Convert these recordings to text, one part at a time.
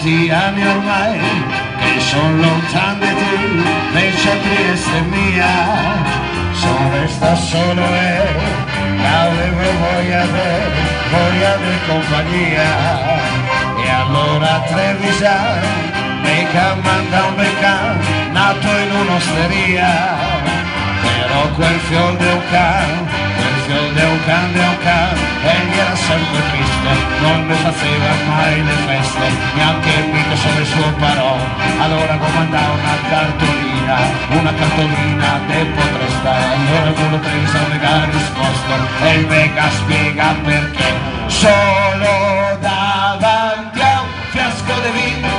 tanti anni ormai che son lontano di tu, invece a Trieste mia son resta solo e avevo voglia di compagnia. E allora Trevisan mi manda un beccan nato in un'osteria, però quel fior di un can, egli era sempre triste, non mi faceva mai le feste, neanche mica se le sue parole. Allora comandava una cartolina che potreste, allora quello pensa mi ha risposto e il mega spiega perché. Solo davanti a un fiasco di vino,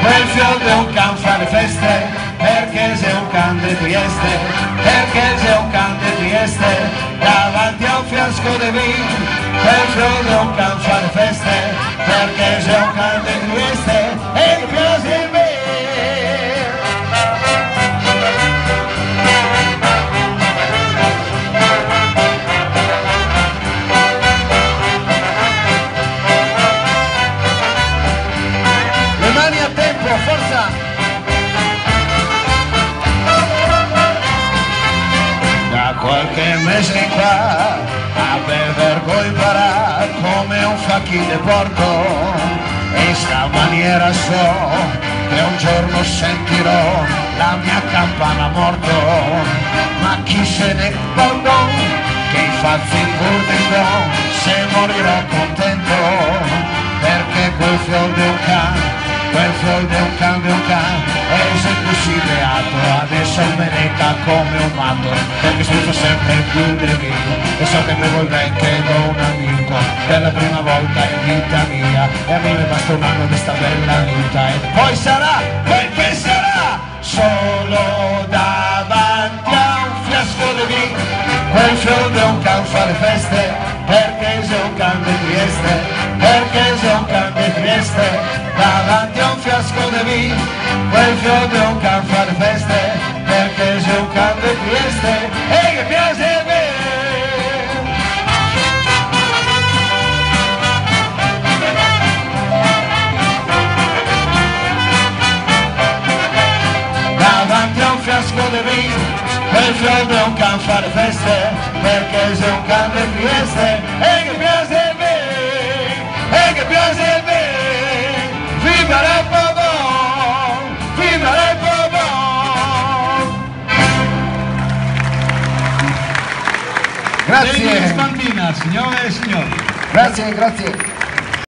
quel fior di un can fa le feste, perché sei un can di Trieste, perché sei un can di Trieste, davanti a un fiasco di vino, quel fior di un can fa le feste, perché sei un can di Trieste e mi piace il me. Le mani a tempo, forza! Qualche mese qua a bevergo imparare come un facchino di porto, e in sta maniera so che un giorno sentirò la mia campana morto. Ma chi se ne guardò che i fazzi in burdico se morirò contento, perché quel fior di un can, quel fior di un can, e se così beato adesso me ne ca come un matto, perché schifo sempre più di vino e so che mi vorrei che do un amico per la prima volta in vita mia, e a me mi basta un anno di sta bella vita e poi sarà quel che sarà. Solo davanti a un fiasco di vino, quel fior di un can fa le feste, perché sei un can di Trieste, perché sei un can di Trieste, davanti a un fiasco di vino, quel fior di un can fa le feste, perché sei un can di Trieste e che piace a me. Davanti a un fiasco di vino, quel fior di un can fa le feste, perché sei un can di Trieste e che piace a me, e che piace a me. Viva la Bobon, viva la Bobon. Grazie. Bambina, signore e signori. Grazie.